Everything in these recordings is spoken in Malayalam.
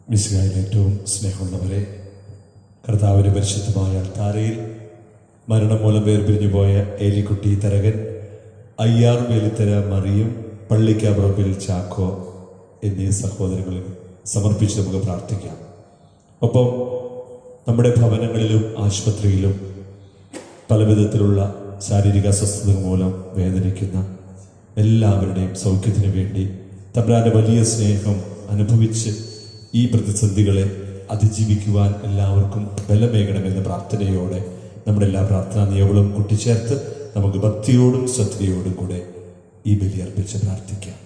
മിശിഹായിൽ ഏറ്റവും സ്നേഹമുള്ളവരെ, കർത്താവിൻ്റെ പരിശുദ്ധമായ അൾത്താരയിൽ മരണം മൂലം വേർപിരിഞ്ഞു പോയ ഏലിക്കുട്ടി തരകൻ, അയ്യാർ വേലിത്തര മറിയും, പള്ളിക്കാബ്രബിൽ ചാക്കോ എന്നീ സഹോദരങ്ങളെ സമർപ്പിച്ച് നമുക്ക് പ്രാർത്ഥിക്കാം. ഒപ്പം നമ്മുടെ ഭവനങ്ങളിലും ആശുപത്രിയിലും പലവിധത്തിലുള്ള ശാരീരിക അസ്വസ്ഥത മൂലം വേദനിക്കുന്ന എല്ലാവരുടെയും സൗഖ്യത്തിന് വേണ്ടി തമ്പുരാന്റെ വലിയ സ്നേഹം അനുഭവിച്ച് ഈ പ്രതിസന്ധികളെ അതിജീവിക്കുവാൻ എല്ലാവർക്കും ബലമേകണമെന്ന പ്രാർത്ഥനയോടെ നമ്മുടെ എല്ലാ പ്രാർത്ഥനാ നിയമങ്ങളും കൂട്ടിച്ചേർത്ത് നമുക്ക് ഭക്തിയോടും ശ്രദ്ധയോടും കൂടെ ഈ ബലി അർപ്പിച്ച് പ്രാർത്ഥിക്കാം.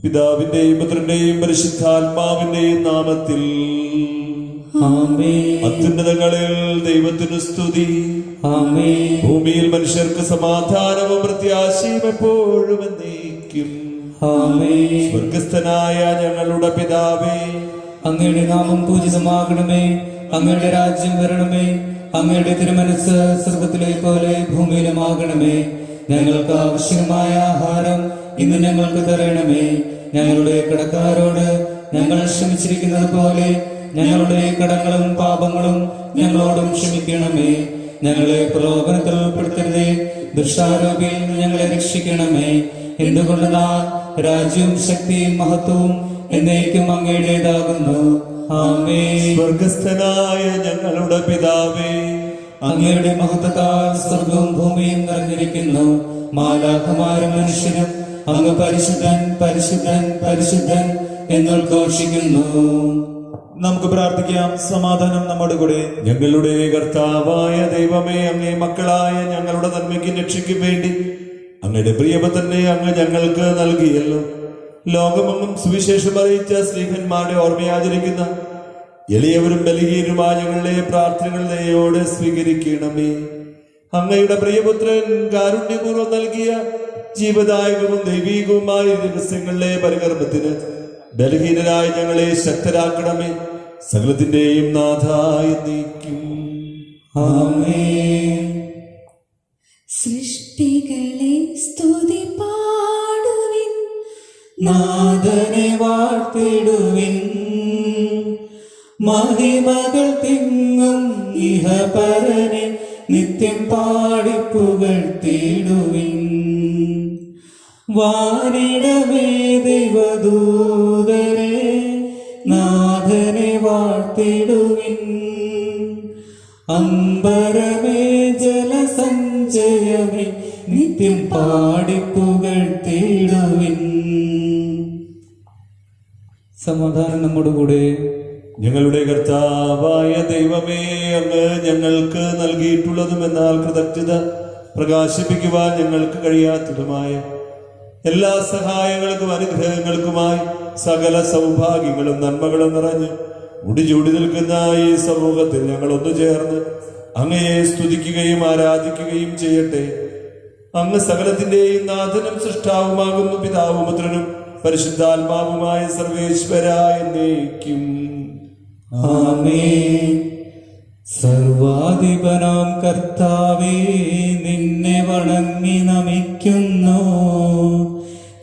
പിതാവിന്റെയും പുത്രന്റെയും പരിശുദ്ധാത്മാവിന്റെയും നാമത്തിൽ അത്യുന്നതങ്ങളിൽ ദൈവത്തിനു സ്തുതി. ഭൂമിയിൽ മനുഷ്യർക്ക് സമാധാനവും പ്രത്യാശയും എപ്പോഴും എന്നേക്കും. സ്വർഗസ്ഥനായ ഞങ്ങളുടെ പിതാവേ, അങ്ങയുടെ നാമം പൂജിതമാകണമേ. അങ്ങയുടെ രാജ്യം വരണമേ. അങ്ങയുടെ തിരുമനസ് സ്വർഗത്തിലെ പോലെ ഭൂമിയിലുമാകണമേ. ഞങ്ങൾക്ക് ആവശ്യമായ ആഹാരം ഇന്ന് ഞങ്ങൾക്ക് തരണമേ. ഞങ്ങളുടെ കടക്കാരോട് ഞങ്ങൾ ക്ഷമിച്ചിരിക്കുന്നത് പോലെ ഞങ്ങളുടെ കടങ്ങളും പാപങ്ങളും ഞങ്ങളോടും ക്ഷമിക്കണമേ. ഞങ്ങളെ പ്രലോഭനത്തിൽ ഉൾപ്പെടുത്തരുതേ, ദുഷ്ടാരൂപിയിൽ നിന്ന് ഞങ്ങളെ രക്ഷിക്കണമേ. എന്തുകൊണ്ടെന്നാൽ രാജ്യവും ശക്തിയും മഹത്വവും എന്നേക്കും അങ്ങയുടേതാകുന്നു. ആമേൻ. സ്വർഗസ്ഥനായ ഞങ്ങളുടെ പിതാവേ, അങ്ങയുടെ മഹത്വത്താൽ സ്വർഗവും ഭൂമിയും നിറഞ്ഞിരിക്കുന്നു. മാലാഖമാരും മനുഷ്യരും അങ്ങ് പരിശുദ്ധൻ പരിശുദ്ധൻ പരിശുദ്ധൻ എന്നുദ്ഘോഷിക്കുന്നു. നമുക്ക് പ്രാർത്ഥിക്കാം. സമാധാനം നമ്മുടെ കൂടെ. ഞങ്ങളുടെ കർത്താവായ ദൈവമേ, അങ്ങേ മക്കളായ ഞങ്ങളുടെ നന്മയ്ക്കും രക്ഷയ്ക്കും വേണ്ടി അങ്ങയുടെ പ്രിയപുത്രനെ അങ്ങ് ഞങ്ങൾക്ക് നൽകിയല്ലോ. ലോകമെങ്ങും സുവിശേഷം അറിയിച്ച സ്ത്രീഹന്മാരുടെ ഓർമ്മയാചരിക്കുന്ന എളിയവരും ബലഹീനരുമായ ഞങ്ങളുടെ പ്രാർത്ഥനകൾ ദയോടെ സ്വീകരിക്കണമേ. അങ്ങയുടെ പ്രിയപുത്രൻ കാരുണ്യപൂർവ്വം നൽകിയ ജീവദായകവും ദൈവീകവുമായ രഹസ്യങ്ങളുടെ പരികർമ്മത്തിന് ബലഹീനരായ ഞങ്ങളെ ശക്തരാക്കണമേ. സകലത്തിന്റെയും നാഥായി നീക്കും. ആമേൻ. സൃഷ്ടികളെ സ്തുതി പാടുവിൻ, നാഥനെ വാഴ്ത്തിടുവിൻ. മഹിമകൾ തിങ്ങും ഇഹപരനെ നിത്യം പാടിപ്പുകഴ്ത്തിടുവിൻ. വാനിടമേ ദൈവദൂതരെ നാഥനെ വാഴ്ത്തിടുവിൻ. അമ്പരമേ ജലസഞ്ചയമേ നിത്യം പാടിപ്പുകഴ്ത്തിടുവിൻ. സമാധാനം നമ്മുടെ കൂടെ. ഞങ്ങളുടെ കർത്താവായ ദൈവമേ, അങ്ങ് ഞങ്ങൾക്ക് നൽകിയിട്ടുള്ളതും എന്നാൽ കൃതജ്ഞത പ്രകാശിപ്പിക്കുവാൻ ഞങ്ങൾക്ക് കഴിയാത്തതുമായ എല്ലാ സഹായങ്ങൾക്കും അനുഗ്രഹങ്ങൾക്കുമായി സകല സൗഭാഗ്യങ്ങളും നന്മകളും നിറഞ്ഞ് മുടിചൂടി നിൽക്കുന്ന ഈ സമൂഹത്തിൽ ഞങ്ങൾ ഒന്നു ചേർന്ന് അങ്ങയെ സ്തുതിക്കുകയും ആരാധിക്കുകയും ചെയ്യട്ടെ. അങ്ങ് സകലത്തിന്റെയും നാഥനും സൃഷ്ടാവുമാകുന്നു. പിതാവും പുത്രനും പരിശുദ്ധാത്മാവുമായ സർവേശ്വരായ എന്നേക്കും. ആമേൻ. സർവാധിപനാം കർത്താവേ, നിന്നെ വണങ്ങി നമിക്കുന്നു.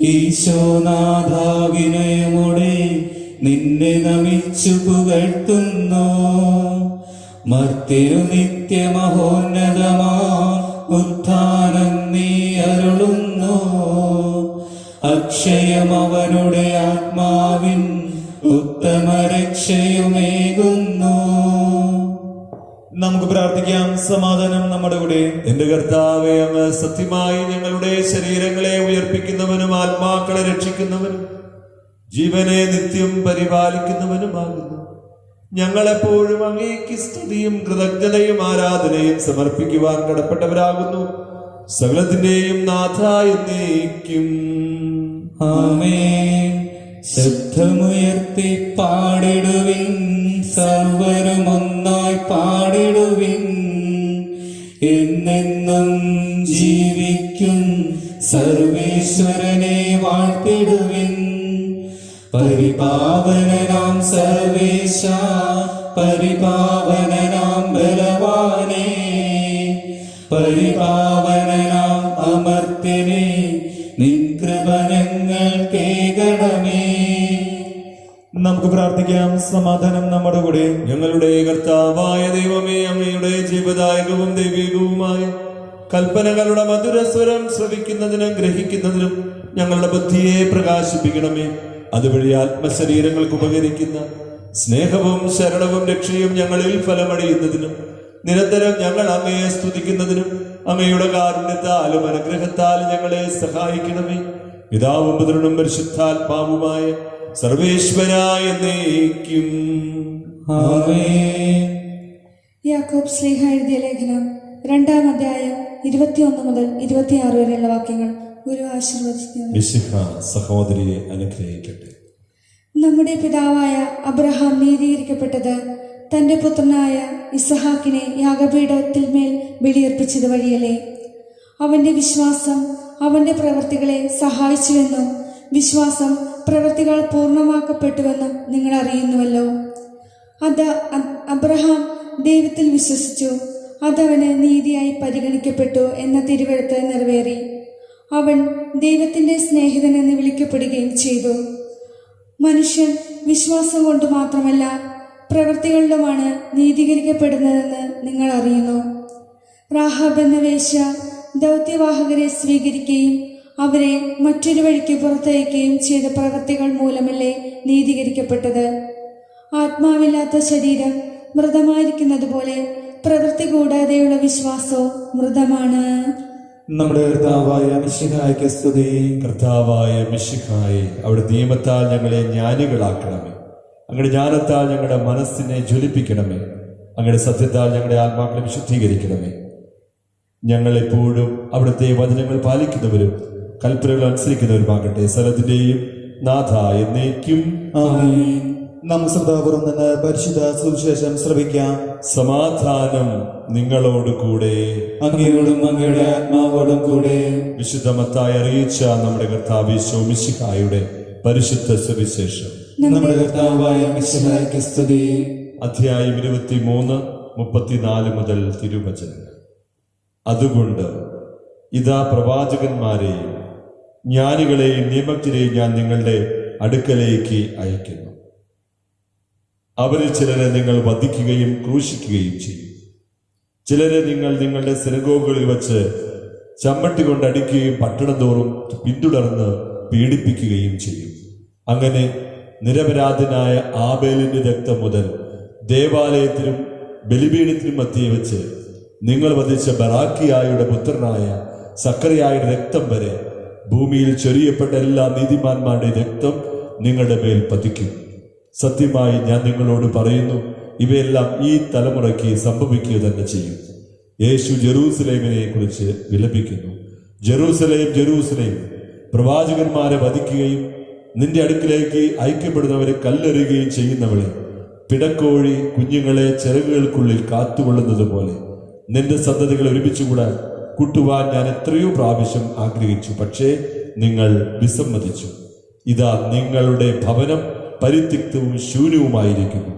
ഈശോനാഥ, വിനയമോടെ നിന്നെ നമിച്ചു പുകഴ്ത്തുന്നു. മർത്യു നിത്യമഹോന്നതമാ ഉത്ഥാനം നീ അരുളുന്നു. അക്ഷയം അവനുടെ ആത്മാവിൻ ഉത്തമ രക്ഷയുമേകുന്നു. നമുക്ക് പ്രാർത്ഥിക്കാം. സമാധാനം നമ്മുടെ കൂടെ. എന്റെ കർത്താവേ, അങ്ങ് സത്യമായി ഞങ്ങളുടെ ശരീരങ്ങളെ ഉയർപ്പിക്കുന്നവനും ആത്മാക്കളെ രക്ഷിക്കുന്നവനും ജീവനെ നിത്യം പരിപാലിക്കുന്നവനുമാകുന്നു. ഞങ്ങളെപ്പോഴും അങ്ങേക്ക് സ്തുതിയും കൃതജ്ഞതയും ആരാധനയും സമർപ്പിക്കുവാൻ കടപ്പെട്ടവരാകുന്നു. സകലത്തിന്റെയും നാഥായ എന്നേക്കും. ആമേൻ. ശബ്ദമുയർത്തി പാടിടുവിൻ, സർവരും ഒന്നായി പാടിടുവിൻ. എന്നെന്നും ജീവിക്കും സർവേശ്വരനെ വാഴ്ത്തിടുവിൻ. പരിപാവനനാം സർവേശ, പരിപാവനനാം ബലവാനേ, പരിപാവനനാം അമർത്യനേ, നിൻ കൃപ ഞങ്ങൾ കേകണമേ. നമുക്ക് പ്രാർത്ഥിക്കാം. സമാധാനം നമ്മുടെ കൂടെ. ഞങ്ങളുടെ കർത്താവായ ദൈവമേ, അങ്ങയുടെ ജീവദായകവും ദൈവികവുമായ കൽപ്പനകളുടെ മധുരസ്വരം ശ്രവിക്കുന്നതിനും ഗ്രഹിക്കുന്നതിനും ഞങ്ങളുടെ ബുദ്ധിയെ പ്രകാശിപ്പിക്കണമേ. അതുവഴി ആത്മശരീരങ്ങൾക്ക് ഉപകരിക്കുന്ന സ്നേഹവും ശരണവും രക്ഷയും ഞങ്ങളിൽ ഫലമണിയുന്നതിനും നിരന്തരം ഞങ്ങൾ അങ്ങയെ സ്തുതിക്കുന്നതിനും അങ്ങയുടെ കാരുണ്യത്താലും അനുഗ്രഹത്താലും ഞങ്ങളെ സഹായിക്കണമേ. പിതാവും പുത്രനും പരിശുദ്ധാത്മാവുമായ സർവേശ്വരായ എന്നേക്കും ആമേൻ. യാക്കോബ് ശ്ലീഹ എഴുതിയ ലേഖനം 2-ാം അധ്യായം 21 മുതൽ 26 വരെയുള്ള വാക്യങ്ങൾ ഗുരു ആശീർവദിക്കുന്നു. മിശിഹ സഹോദരിയെ അനുഗ്രഹിക്കട്ടെ. നമ്മുടെ പിതാവായ അബ്രഹാം നീതീകരിക്കപ്പെട്ടത് തന്റെ പുത്രനായ ഇസഹാക്കിനെ യാഗപീഠത്തിന്മേൽ ബലിയർപ്പിച്ചത് വഴിയല്ലേ? അവന്റെ വിശ്വാസം അവന്റെ പ്രവൃത്തികളെ സഹായിച്ചുവെന്നും വിശ്വാസം പ്രവൃത്തികൾ പൂർണ്ണമാക്കപ്പെട്ടുവെന്നും നിങ്ങൾ അറിയുന്നുവല്ലോ. അബ്രഹാം ദൈവത്തിൽ വിശ്വസിച്ചു, അതവന് നീതിയായി പരിഗണിക്കപ്പെട്ടു എന്ന തിരുവെഴുത്ത് നിറവേറി. അവൻ ദൈവത്തിന്റെ സ്നേഹിതനെന്ന് വിളിക്കപ്പെടുകയും ചെയ്തു. മനുഷ്യൻ വിശ്വാസം കൊണ്ട് മാത്രമല്ല പ്രവൃത്തികളിലുമാണ് നീതീകരിക്കപ്പെടുന്നതെന്ന് നിങ്ങൾ അറിയുന്നു. റാഹാബ് എന്ന വേശ്യ ദൗത്യവാഹകരെ സ്വീകരിക്കുകയും അവരെ മറ്റൊരു വഴിക്ക് പുറത്തയക്കുകയും ചെയ്ത പ്രവൃത്തികൾ മൂലമല്ലേ നീതീകരിക്കപ്പെട്ടത്. ആത്മാവില്ലാത്ത ശരീരം മൃതമായിരിക്കുന്നത് പോലെ പ്രവൃത്തി കൂടാതെയുള്ള വിശ്വാസവും മൃതമാണ്. നമ്മുടെ കർത്താവായ മിശിഹായ്ക്ക് സ്തുതി. കർത്താവായ മിശിഹായെ, അവിടെ നിയമത്താൽ ഞങ്ങളെ ജ്ഞാനികളാക്കണമേ. അങ്ങയുടെ ജ്ഞാനത്താൽ ഞങ്ങളുടെ മനസ്സിനെ ജ്വലിപ്പിക്കണമേ. അങ്ങയുടെ സത്യത്താൽ ഞങ്ങളുടെ ആത്മാക്കളെ വിശുദ്ധീകരിക്കണമേ. ഞങ്ങൾ എപ്പോഴും അവിടുത്തെ വചനങ്ങൾ പാലിക്കുന്നവരും കൽപ്പനകൾ അനുസരിക്കുന്നവരുമാകട്ടെ. സ്ഥലത്തിന്റെയും നാഥ എന്നേക്കും ആമേൻ. നാം ശ്രദ്ധാപൂർവം നിന്ന് പരിശുദ്ധ സുവിശേഷം ശ്രവിക്കാം. സമാധാനം നിങ്ങളോട് കൂടെ. അങ്ങയോടും അങ്ങയുടെ ആത്മാവോടും കൂടെ. വിശുദ്ധ മത്തായി അറിയിച്ച നമ്മുടെ കർത്താവ് യേശു മിശിഹായുടെ പരിശുദ്ധ സുവിശേഷം. നമ്മുടെ കർത്താവായ മിശിഹായ്ക്ക് സ്തുതി. അധ്യായം 23, 34 മുതൽ തിരുവചനങ്ങൾ. അതുകൊണ്ട് ഇതാ പ്രവാചകന്മാരെയും ജ്ഞാനികളെയും നിയമജ്ഞരെയും ഞാൻ നിങ്ങളുടെ അടുക്കലേക്ക് അയക്കുന്നു. അവരിൽ ചിലരെ നിങ്ങൾ വധിക്കുകയും ക്രൂശിക്കുകയും ചെയ്യും. ചിലരെ നിങ്ങൾ നിങ്ങളുടെ സിനഗോഗുകളിൽ വച്ച് ചമ്മട്ടി കൊണ്ട് അടിക്കുകയും പട്ടണം തോറും പിന്തുടർന്ന് പീഡിപ്പിക്കുകയും ചെയ്യും. അങ്ങനെ നിരപരാധനായ ആബേലിന്റെ രക്തം മുതൽ ദേവാലയത്തിനും ബലിപീഠത്തിനും മധ്യേ വെച്ച് നിങ്ങൾ വധിച്ച ബറാക്കിയായുടെ പുത്രനായ സക്കറിയായുടെ രക്തം വരെ ഭൂമിയിൽ ചൊരിയപ്പെട്ട എല്ലാ നീതിമാന്മാരുടെ രക്തം നിങ്ങളുടെ മേൽ പതിക്കും. സത്യമായി ഞാൻ നിങ്ങളോട് പറയുന്നു, ഇവയെല്ലാം ഈ തലമുറയ്ക്ക് സംഭവിക്കുക തന്നെ ചെയ്യും. യേശു ജെറൂസലേമിനെ കുറിച്ച് വിലപിക്കുന്നു. ജെറൂസലേം, ജെറൂസലേം, പ്രവാചകന്മാരെ വധിക്കുകയും നിന്റെ അടുക്കിലേക്ക് അയക്കപ്പെടുന്നവരെ കല്ലെറിയുകയും ചെയ്യുന്നവളെ, പിടക്കോഴി കുഞ്ഞുങ്ങളെ ചിറകുകൾക്കുള്ളിൽ കാത്തുകൊള്ളുന്നത് പോലെ നിന്റെ സന്തതികളെ ഒരുമിച്ചുകൂടാൻ കൂട്ടുവാൻ ഞാൻ എത്രയോ പ്രാവശ്യം ആഗ്രഹിച്ചു, പക്ഷേ നിങ്ങൾ വിസമ്മതിച്ചു. ഇതാ നിങ്ങളുടെ ഭവനം പരിത്യക്തവും ശൂന്യവുമായിരിക്കുന്നു.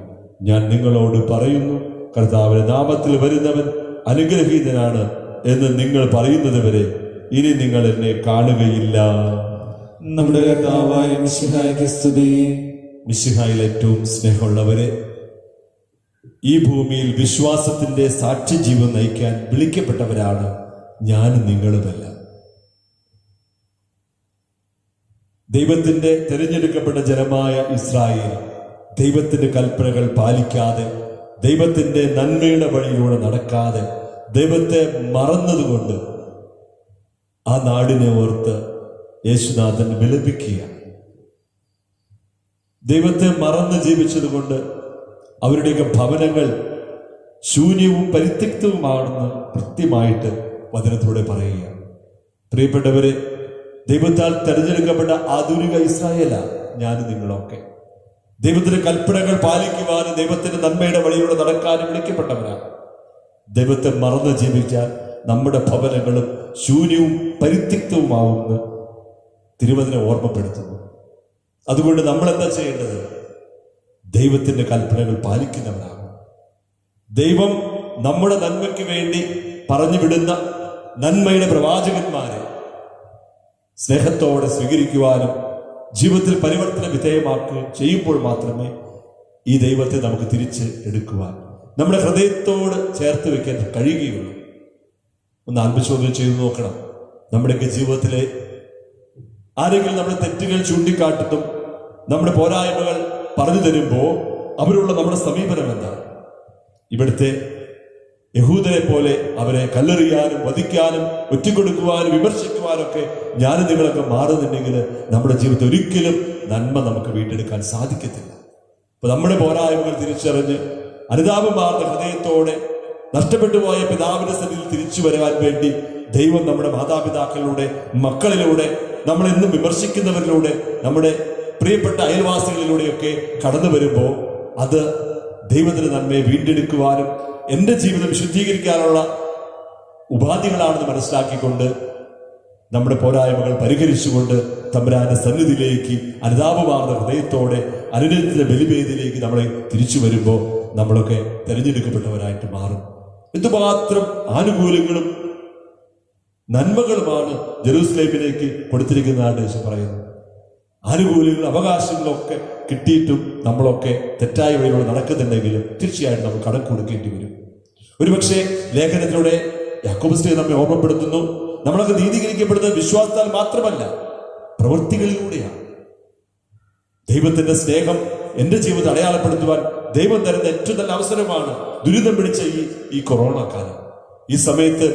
ഞാൻ നിങ്ങളോട് പറയുന്നു, കർത്താവിന്റെ നാമത്തിൽ വരുന്നവൻ അനുഗ്രഹീതനാണ് എന്ന് നിങ്ങൾ പറയുന്നത് വരെ ഇനി നിങ്ങൾ എന്നെ കാണുകയില്ല. നമ്മുടെ കർത്താവായ മിശിഹായ്ക്ക് സ്തുതി. മിശിഹായിൽ ഏറ്റവും സ്നേഹമുള്ളവരെ, ഈ ഭൂമിയിൽ വിശ്വാസത്തിന്റെ സാക്ഷ്യജീവൻ നയിക്കാൻ വിളിക്കപ്പെട്ടവരാണ് ഞാനും നിങ്ങളുമെല്ലാം. ദൈവത്തിന്റെ തിരഞ്ഞെടുക്കപ്പെട്ട ജനമായ ഇസ്രായേൽ ദൈവത്തിന്റെ കൽപ്പനകൾ പാലിക്കാതെ, ദൈവത്തിന്റെ നന്മയുടെ വഴിയിലൂടെ നടക്കാതെ, ദൈവത്തെ മറന്നതുകൊണ്ട് ആ നാടിനെ ഓർത്ത് യേശുനാഥൻ വിലപിക്കുകയാണ്. ദൈവത്തെ മറന്ന് ജീവിച്ചതുകൊണ്ട് അവരുടെയൊക്കെ ഭവനങ്ങൾ ശൂന്യവും പരിത്യക്തവുമാണെന്ന് കൃത്യമായിട്ട് വചനത്തിലൂടെ പറയുകയാണ്. പ്രിയപ്പെട്ടവരെ, ദൈവത്താൽ തെരഞ്ഞെടുക്കപ്പെട്ട ആധുനിക ഇസ്രായേല ഞാനും നിങ്ങളൊക്കെ ദൈവത്തിന്റെ കൽപ്പനകൾ പാലിക്കുവാനും ദൈവത്തിന്റെ നന്മയുടെ വഴിയിലൂടെ നടക്കാനും വിളിക്കപ്പെട്ടവരാണ്. ദൈവത്തെ മറന്ന് ജീവിച്ചാൽ നമ്മുടെ ഭവനങ്ങളും ശൂന്യവും പരിത്യക്തവുമാവുമെന്ന് തിരുവചനം ഓർമ്മപ്പെടുത്തുന്നു. അതുകൊണ്ട് നമ്മൾ എന്താ ചെയ്യേണ്ടത്? ദൈവത്തിന്റെ കൽപ്പനകൾ പാലിക്കുന്നവരാണ്. ദൈവം നമ്മുടെ നന്മയ്ക്ക് വേണ്ടി പറഞ്ഞു വിടുന്ന നന്മയുടെ പ്രവാചകന്മാരെ സ്നേഹത്തോടെ സ്വീകരിക്കുവാനും ജീവിതത്തിൽ പരിവർത്തന വിധേയമാക്കുകയും ചെയ്യുമ്പോൾ മാത്രമേ ഈ ദൈവത്തെ നമുക്ക് തിരിച്ച് എടുക്കുവാൻ നമ്മുടെ ഹൃദയത്തോട് ചേർത്ത് വെക്കാൻ കഴിയുകയുള്ളൂ. ഒന്ന് ആത്മശോധന ചെയ്തു നോക്കണം. നമ്മുടെയൊക്കെ ജീവിതത്തിലെ ആരെങ്കിലും നമ്മുടെ തെറ്റുകൾ ചൂണ്ടിക്കാട്ടും നമ്മുടെ പോരായ്മകൾ പറഞ്ഞു തരുമ്പോൾ അവരുള്ള നമ്മുടെ സമീപനം എന്താണ്? ഇവിടുത്തെ യഹൂദരെ പോലെ അവരെ കല്ലെറിയാനും വധിക്കാനും ഒറ്റിക്കൊടുക്കുവാനും വിമർശിക്കുവാനും ഒക്കെ ഞാനും നിങ്ങളൊക്കെ മാറുന്നുണ്ടെങ്കിൽ നമ്മുടെ ജീവിതത്തിൽ ഒരിക്കലും നന്മ നമുക്ക് വീണ്ടെടുക്കാൻ സാധിക്കത്തില്ല. അപ്പൊ നമ്മുടെ പോരായ്മകൾ തിരിച്ചറിഞ്ഞ് അനുതാപമാർന്ന ഹൃദയത്തോടെ നഷ്ടപ്പെട്ടു പോയ പിതാവിന്റെ സന്നിധിയിൽ തിരിച്ചു വരാൻ വേണ്ടി ദൈവം നമ്മുടെ മാതാപിതാക്കളിലൂടെ, മക്കളിലൂടെ, നമ്മളെന്നും വിമർശിക്കുന്നവരിലൂടെ, നമ്മുടെ പ്രിയപ്പെട്ട അയൽവാസികളിലൂടെയൊക്കെ കടന്നു വരുമ്പോൾ അത് ദൈവത്തിന്റെ നന്മയെ വീണ്ടെടുക്കുവാനും എൻ്റെ ജീവിതം വിശുദ്ധീകരിക്കാനുള്ള ഉപാധികളാണെന്ന് മനസ്സിലാക്കിക്കൊണ്ട് നമ്മുടെ പോരായ്മകൾ പരിഹരിച്ചുകൊണ്ട് തമ്പുരാന്റെ സന്നിധിയിലേക്ക് അനുതാപമാർന്ന ഹൃദയത്തോടെ അനുരഞ്ജന ബലിവേദിയിലേക്ക് നമ്മളെ തിരിച്ചു വരുമ്പോൾ നമ്മളൊക്കെ തിരഞ്ഞെടുക്കപ്പെട്ടവരായിട്ട് മാറും. എന്തുമാത്രം ആനുകൂല്യങ്ങളും നന്മകളുമാണ് ജെറൂസലേമിലേക്ക് കൊടുത്തിരിക്കുന്നതായിട്ട് യേശു പറയുന്നു. ആനുകൂല്യങ്ങളും അവകാശങ്ങളും ഒക്കെ കിട്ടിയിട്ടും നമ്മളൊക്കെ തെറ്റായ വഴിയിലൂടെ നടക്കുന്നുണ്ടെങ്കിലും തീർച്ചയായിട്ടും നമ്മൾ കടം കൊടുക്കേണ്ടി വരും. ഒരുപക്ഷെ ലേഖനത്തിലൂടെ യാക്കോബ് നമ്മെ ഓർമ്മപ്പെടുത്തുന്നു, നമ്മളൊക്കെ നീതീകരിക്കപ്പെടുന്നത് വിശ്വാസത്താൽ മാത്രമല്ല, പ്രവൃത്തികളിലൂടെയാണ്. ദൈവത്തിന്റെ സ്നേഹം എൻ്റെ ജീവിതത്തെ അടയാളപ്പെടുത്തുവാൻ ദൈവം തരുന്ന ഏറ്റവും നല്ല അവസരമാണ് ദുരിതം പിടിച്ച ഈ കൊറോണ കാലം. ഈ സമയത്ത്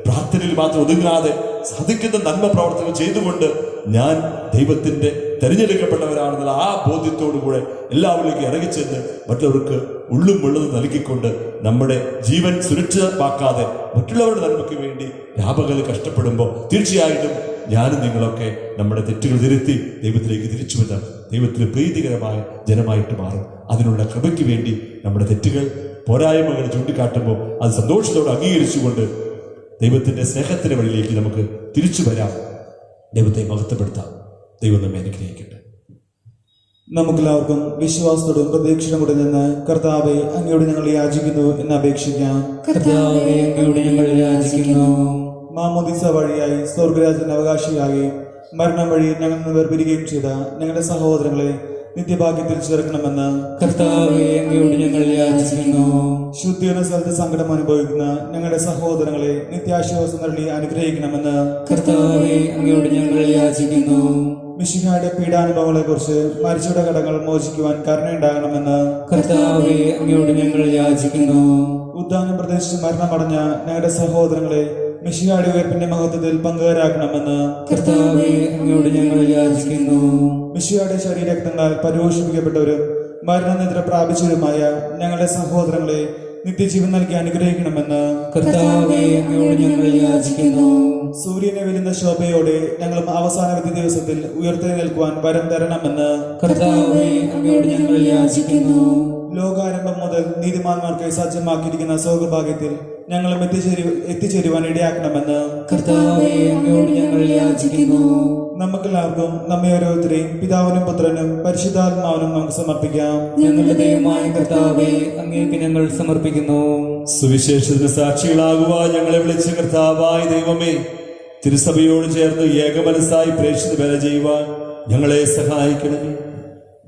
പ്രാർത്ഥനയിൽ മാത്രം ഒതുങ്ങാതെ സാധിക്കുന്ന നന്മ പ്രവർത്തനം ചെയ്തുകൊണ്ട് ഞാൻ ദൈവത്തിന്റെ തെരഞ്ഞെടുക്കപ്പെട്ടവരാണെന്നുള്ള ആ ബോധ്യത്തോടു കൂടെ എല്ലാവരിലേക്കും ഇറങ്ങിച്ചെന്ന് മറ്റുള്ളവർക്ക് ഉള്ളും വെള്ളവും നൽകിക്കൊണ്ട് നമ്മുടെ ജീവൻ സുരക്ഷിതമാക്കാതെ മറ്റുള്ളവരുടെ നന്മയ്ക്ക് വേണ്ടി രാപകൽ കഷ്ടപ്പെടുമ്പോൾ തീർച്ചയായിട്ടും ഞാനും നിങ്ങളൊക്കെ നമ്മുടെ തെറ്റുകൾ തിരുത്തി ദൈവത്തിലേക്ക് തിരിച്ചു വരാം, ദൈവത്തിന് പ്രീതികരമായ ജനമായിട്ട് മാറും. അതിനുള്ള കൃപയ്ക്ക് വേണ്ടി നമ്മുടെ തെറ്റുകൾ, പോരായ്മകൾ ചൂണ്ടിക്കാട്ടുമ്പോൾ അത് സന്തോഷത്തോടെ അംഗീകരിച്ചുകൊണ്ട് ദൈവത്തിന്റെ സ്നേഹത്തിന്റെ വഴിയിലേക്ക് നമുക്ക് തിരിച്ചു വരാം, ദൈവത്തെ മഹത്വപ്പെടുത്താം. ദൈവം നമ്മെ അനുഗ്രഹിക്കട്ടെ. നമുക്കെല്ലാവർക്കും വിശ്വാസത്തോടും പ്രതീക്ഷയോടും കൂടെ നിന്ന് കർത്താവെ അങ്ങയോട് ഞങ്ങൾ യാചിക്കുന്നു എന്ന് അപേക്ഷിക്കാം. കർത്താവേ, അങ്ങയോട് ഞങ്ങൾ യാചിക്കുന്നു. മാമോദിസ വഴിയായി സ്വർഗരാജ്യത്തിന് അവകാശിയായി മരണം വഴി ഞങ്ങൾ നിന്ന് വേർപിരിക്കുകയും ചെയ്ത ഞങ്ങളുടെ സഹോദരങ്ങളെ നിത്യഭാഗ്യത്തിൽ ചേർക്കണമെന്ന് കർത്താവേ, അങ്ങയോട് ഞങ്ങൾ യാചിക്കുന്നു. ശുദ്ധീകരണ സ്ഥലത്ത് സങ്കടം അനുഭവിക്കുന്ന ഞങ്ങളുടെ സഹോദരങ്ങളെ നിത്യാശ്വാസം നൽകി അനുഗ്രഹിക്കണമെന്ന് കർത്താവേ, അങ്ങയോട് ഞങ്ങൾ യാചിക്കുന്നു. മിശിഹായുടെ പീഡാനുഭവങ്ങളെ കുറിച്ച് മരിച്ചവരുടെ കടങ്ങൾ മോചിക്കുവാൻ കരുണയുണ്ടാകണമെന്ന് കർത്താവേ, അങ്ങയോട് ഞങ്ങൾ യാചിക്കുന്നു. ഉദ്ധാനം പ്രദേശത്ത് മരണമടഞ്ഞ ഞങ്ങളുടെ സഹോദരങ്ങളെ മിശിഹായുടെ ഉയർപ്പിന്റെ മഹത്വത്തിൽ പങ്കുകാരാക്കണമെന്ന് കർത്താവേ, അങ്ങയോട് ഞങ്ങൾ യാചിക്കുന്നു. മിശിഹായുടെ ശരീരരക്തങ്ങളാൽ പരിപോഷിപ്പിക്കപ്പെട്ടവരും മരണനിദ്ര പ്രാപിച്ചവരുമായ ഞങ്ങളുടെ സഹോദരങ്ങളെ നിത്യജീവൻ നൽകി അനുഗ്രഹിക്കണമെന്ന് കർത്താവേ, അങ്ങയോട് ഞങ്ങൾ യാചിക്കുന്നു. സൂര്യനെ വെല്ലുന്ന ശോഭയോടെ ഞങ്ങളും അവസാന വിധി ദിവസത്തിൽ ഉയർത്തെഴുന്നേൽക്കുവാൻ വരം തരണമെന്ന് കർത്താവേ, അങ്ങയോട് ഞങ്ങൾ യാചിക്കുന്നു. ലോകാരംഭം മുതൽ നീതിമാന്മാർക്കായി സജ്ജമാക്കിയിരിക്കുന്ന സൗഭാഗ്യത്തിൽ ഞങ്ങളും എത്തിച്ചേരുവാൻ ഇടയാക്കണമെന്ന് കർത്താവേ, അങ്ങയോട് ഞങ്ങൾ യാചിക്കുന്നു. നമുക്കെല്ലാവർക്കും നമ്മെ ഓരോരുത്തരെയും പിതാവിനും പുത്രനും പരിശുദ്ധാത്മാവിനും നമുക്ക് സമർപ്പിക്കാം. ഞങ്ങളുടെ ദൈവമായ കർത്താവേ, അങ്ങേക്ക് ഞങ്ങൾ സമർപ്പിക്കുന്നു. സുവിശേഷത്തിന് സാക്ഷികളാകുവാൻ ഞങ്ങളെ വിളിച്ച കർത്താവായ ദൈവമേ, തിരുസഭയോട് ചേർന്ന് ഏകമനസ്സായി പ്രേക്ഷിത വേല ചെയ്യുവാൻ ഞങ്ങളെ സഹായിക്കണമേ.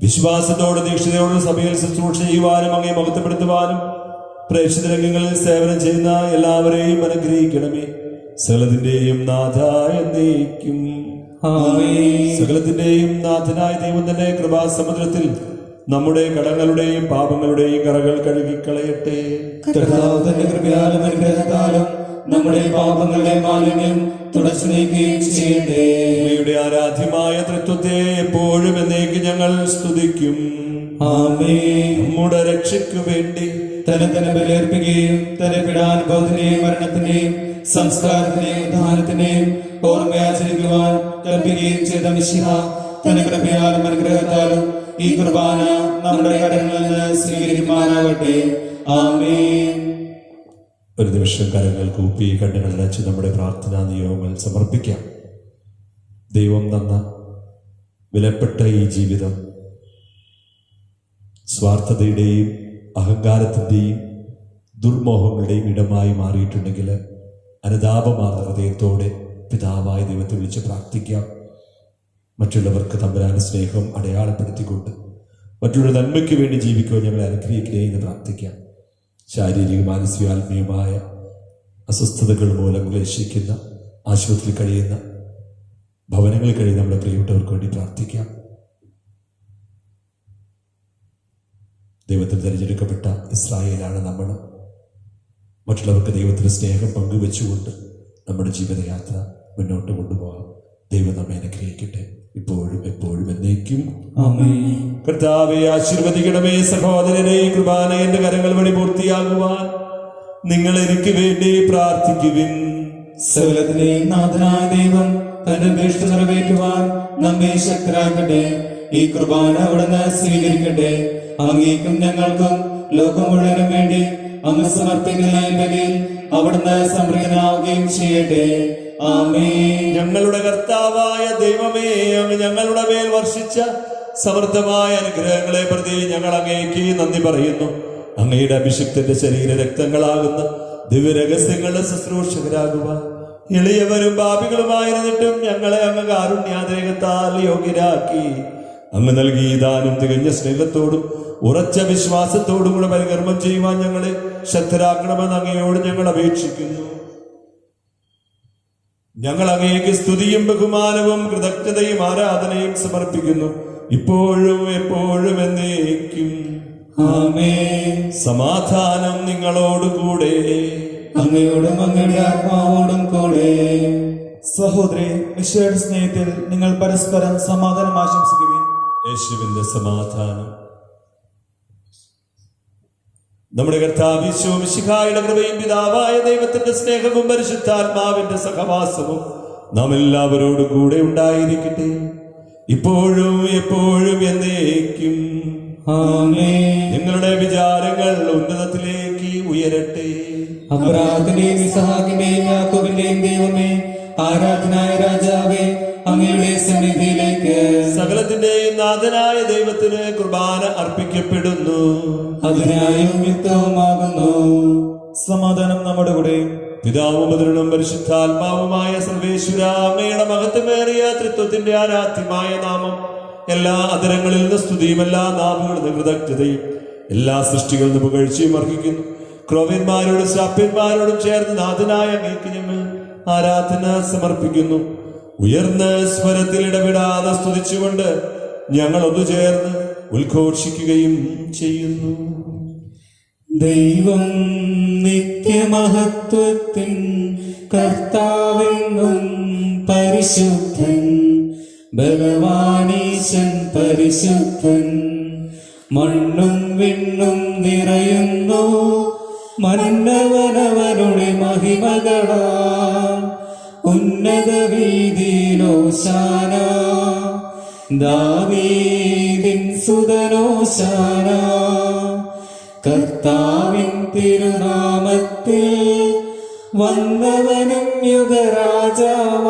വിശ്വാസത്തോടെ ദീക്ഷിതയോടും സഭയിൽ ശുശ്രൂഷ ചെയ്യുവാനും അങ്ങേ മഹത്വപ്പെടുത്തുവാനും പ്രേക്ഷിത രംഗങ്ങളിൽ സേവനം ചെയ്യുന്ന എല്ലാവരെയും അനുഗ്രഹിക്കണമേ. സകലത്തിന്റെയും നാഥായ എന്നേക്കും ആമേൻ. സകലത്തിന്റെയും നാഥനായ ദൈവം തന്നെ കൃപാസമുദ്രത്തിൽ നമ്മുടെ കടങ്ങളുടെയും പാപങ്ങളുടെയും കറകൾ കഴുകിക്കളയട്ടെ. കർത്താവ് തന്റെ കൃപയാലും അനുഗ്രഹത്താലും നമ്മുടെ പാപങ്ങളുടെ മാലിന്യം തുടച്ചു നീക്കുകയും ചെയ്യട്ടെ. അങ്ങയുടെ ആരാധ്യമായ തൃത്വത്തെ എപ്പോഴും എന്നേക്ക് ഞങ്ങൾ സ്തുതിക്കും. ആമേൻ. നമ്മുടെ രക്ഷയ്ക്കു വേണ്ടി തന്നെ ബലിയർപ്പിക്കുകയും തന്റെ പീഡാനുഭവത്തിന്റെയും മരണത്തിന്റെയും സംസ്കാരത്തിന്റെയും ഉദ്ധാനത്തിന്റെയും ഓർമ്മയാചരിക്കുവാൻ കൽപ്പിക്കുകയും ചെയ്ത മിശിഹ തന്റെ കൃപയാലും അനുഗ്രഹത്താലും ഈ കുർബാന നമ്മുടെ കരങ്ങളിൽ നിന്ന് സ്വീകരിക്കുമാറാകട്ടെ. ആമേൻ. ഒരു നിമിഷം കരങ്ങൾ കൂപ്പി കണ്ണുകളടച്ച് നമ്മുടെ പ്രാർത്ഥനാ നിയോഗങ്ങൾ സമർപ്പിക്കാം. ദൈവം തന്ന വിലപ്പെട്ട ഈ ജീവിതം സ്വാർത്ഥതയുടെയും അഹങ്കാരത്തിൻ്റെയും ദുർമോഹങ്ങളുടെയും ഇടമായി മാറിയിട്ടുണ്ടെങ്കിൽ അനുതാപമാർന്ന ഹൃദയത്തോടെ പിതാവായ ദൈവത്തെ വിളിച്ച് പ്രാർത്ഥിക്കാം. മറ്റുള്ളവർക്ക് തമ്പുരാന്റെ സ്നേഹം അടയാളപ്പെടുത്തിക്കൊണ്ട് മറ്റുള്ള നന്മയ്ക്ക് വേണ്ടി ജീവിക്കുവാൻ ഞങ്ങളെ അനുഗ്രഹിക്കണേ എന്ന് പ്രാർത്ഥിക്കാം. ശാരീരിക മാനസിക ആത്മീയമായ അസ്വസ്ഥതകൾ മൂലം ക്ലേശിക്കുന്ന, ആശുപത്രിയിൽ കഴിയുന്ന, ഭവനങ്ങളിൽ കഴിയുന്ന നമ്മുടെ പ്രിയപ്പെട്ടവർക്ക് വേണ്ടി പ്രാർത്ഥിക്കാം. ദൈവത്തിന് തിരഞ്ഞെടുക്കപ്പെട്ട ഇസ്രായേലാണ് നമ്മൾ. മറ്റുള്ളവർക്ക് ദൈവത്തിൻ്റെ സ്നേഹം പങ്കുവെച്ചുകൊണ്ട് നമ്മുടെ ജീവിതയാത്ര മുന്നോട്ട് കൊണ്ടുപോകാം. ദൈവം നമ്മെ അനുഗ്രഹിക്കട്ടെ, ഇപ്പോഴും എപ്പോഴും എന്നേക്കും. കർത്താവെ ആശീർവദിക്കണമേ. സഹോദരനെ, കൃപാന എന്റെ കരങ്ങൾ വഴി പൂർത്തിയാകുവാൻ നിങ്ങൾ എനിക്ക് വേണ്ടി പ്രാർത്ഥിക്കുവിൻ. സകലത്തിന്റെയും നാഥനായ ദൈവം തന്റെ ദൃഷ്ടി നിറവേറ്റുവാൻ നമ്മെ ശക്തരാക്കട്ടെ. ഈ കുർബാന അവിടുന്ന് സ്വീകരിക്കട്ടെ. അങ്ങേക്കും ഞങ്ങൾക്കും ലോകം മുഴുവനും വേണ്ടി അങ്ങ് സമർപ്പിക്കുന്ന ഈ ബലിയിൽ അവിടുന്ന് സംപ്രീതനാവുകയും ചെയ്യട്ടെ. ആമേൻ. ഞങ്ങളുടെ കർത്താവായ ദൈവമേ, അങ്ങ് ഞങ്ങളുടെ മേൽ വർഷിച്ച സമൃദ്ധമായ അനുഗ്രഹങ്ങളെ പ്രതി ഞങ്ങൾ അങ്ങേക്ക് നന്ദി പറയുന്നു. അങ്ങയുടെ അഭിഷിക്തന്റെ ശരീര രക്തങ്ങളാകുന്ന ദിവ്യരഹസ്യങ്ങളുടെ ശുശ്രൂഷകരാകുവാൻ എളിയവരും പാപികളുമായിരുന്നിട്ടും ഞങ്ങളെ അങ്ങ് കാരുണ്യാതിരേകത്താൽ യോഗ്യരാക്കി. അങ്ങ് നൽകി ദാനം തികഞ്ഞ സ്നേഹത്തോടും ഉറച്ച വിശ്വാസത്തോടും കൂടെ പരികർമ്മം ചെയ്യുവാൻ ഞങ്ങളെ ശക്തരാക്കണമെന്ന് അങ്ങയോട് ഞങ്ങൾ അപേക്ഷിക്കുന്നു. ഞങ്ങൾ അങ്ങേക്ക് സ്തുതിയും ബഹുമാനവും കൃതജ്ഞതയും ആരാധനയും സമർപ്പിക്കുന്നു, ഇപ്പോഴും എപ്പോഴും എന്നേക്കും. ആമേൻ. സമാധാനം നിങ്ങളോടുകൂടെ, അങ്ങയോടും അങ്ങയുടെ ആത്മാവോടും കൂടെ. സഹോദരി, മിശിഹായുടെ സ്നേഹത്തിൽ നിങ്ങൾ പരസ്പരം സമാധാനം ആശംസിക്കുവിൻ. യേശുവിന്റെ സമാധാനം. നമ്മുടെ കർത്താവ് യേശു മിശിഹായുടെ കൃപയും പിതാവായ ദൈവത്തിന്റെ സ്നേഹവും പരിശുദ്ധാത്മാവിന്റെ സഹവാസവും നാം എല്ലാവരോടും കൂടെ ഉണ്ടായിരിക്കട്ടെ, ഇപ്പോഴും എപ്പോഴും എന്നേക്കും. ആമേൻ. നിങ്ങളുടെ വിചാരങ്ങൾ ഉന്നതത്തിലേക്ക് ഉയരട്ടെ. അബ്രാഹത്തിന്റെയും ഇസഹാക്കിന്റെയും യാക്കോബിന്റെയും ദൈവമേ, ആരാധനായ രാജാവേ, അങ്ങയുടെ സന്നിധിയിലേക്ക് സകലത്തിന്റെയും നാഥനായ ദൈവത്തിന് കുർബാന അർപ്പിക്കപ്പെടുന്നു. അതിനായും യുക്തവുമാകുന്നു. സമാധാനം നമ്മുടെ കൂടെ. പിതാവും പുത്രനും പരിശുദ്ധാത്മാവുമായ സർവേശ്വര, അങ്ങയുടെ മഹത്വമേറിയ ത്രിത്വത്തിന്റെ ആരാധ്യമായ നാമം എല്ലാ അധരങ്ങളിൽ നിന്ന് സ്തുതിയും എല്ലാ നാമങ്ങളിൽ നിന്ന് കൃതജ്ഞതയും എല്ലാ സൃഷ്ടികളിൽ നിന്ന് പുകഴ്ചയും അർഹിക്കുന്നു. ക്രോവ്യന്മാരോടും ശ്രാപ്യന്മാരോടും ചേർന്ന് നാഥനായ അങ്ങേക്ക് ഞങ്ങൾ ആരാധന സമർപ്പിക്കുന്നു. ഉയർന്ന സ്വരത്തിൽ ഇടപെടാതെ സ്തുതിച്ചുകൊണ്ട് ഞങ്ങൾ ഒന്നുചേർന്ന് ഉദ്ഘോഷിക്കുകയും ചെയ്യുന്നു. ദൈവം നിത്യമഹത്വത്തിൻ കർത്താവെന്നും പരിശുദ്ധൻ, ബലവാനീശൻ പരിശുദ്ധൻ. മണ്ണും വിണ്ണും നിറയുന്നു മന്നവനവനുടെ മഹിമകളാൽ. ഉന്നത വീതിയിലോശാന, ദാവീദിൻ സുതനോശാന. കർത്താവിൻ തിരുനാമത്തിൽ വന്നവനും യുഗരാജാവാൻ,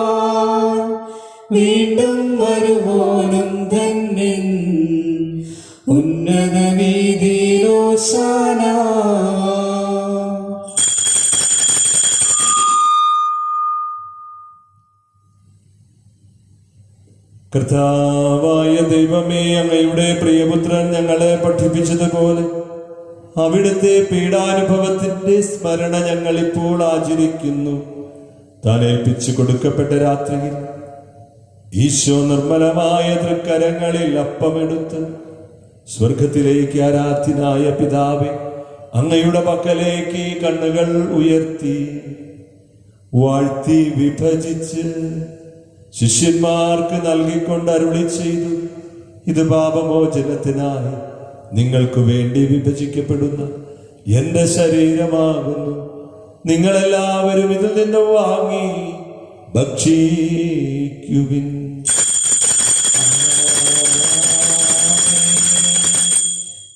വീണ്ടും വരുവോനും ധന്യൻ. ഉന്നത വീതിയിലോശാന. കർത്താവായ ദൈവമേ, അങ്ങയുടെ പ്രിയപുത്രൻ ഞങ്ങളെ പഠിപ്പിച്ചതുപോലെ അവിടുത്തെ പീഡാനുഭവത്തിന്റെ സ്മരണ ഞങ്ങൾ ഇപ്പോൾ ആചരിക്കുന്നു. താൻ ഏൽപ്പിച്ചു കൊടുക്കപ്പെട്ട രാത്രിയിൽ ഈശോ നിർമ്മലമായ തൃക്കരങ്ങളിൽ അപ്പമെടുത്ത് സ്വർഗത്തിലേക്ക് ആരാധ്യനായ പിതാവേ, അങ്ങയുടെ പക്കലേക്ക് കണ്ണുകൾ ഉയർത്തി വാഴ്ത്തി വിഭജിച്ച് ശിഷ്യന്മാർക്ക് നൽകിക്കൊണ്ട് അരുളി ചെയ്തു, ഇത് പാപമോചനത്തിനായി നിങ്ങൾക്ക് വേണ്ടി വിഭജിക്കപ്പെടുന്ന എന്റെ ശരീരമാകുന്നു. നിങ്ങളെല്ലാവരും ഇതിൽ നിന്ന് വാങ്ങി ഭക്ഷിക്കുവിൻ.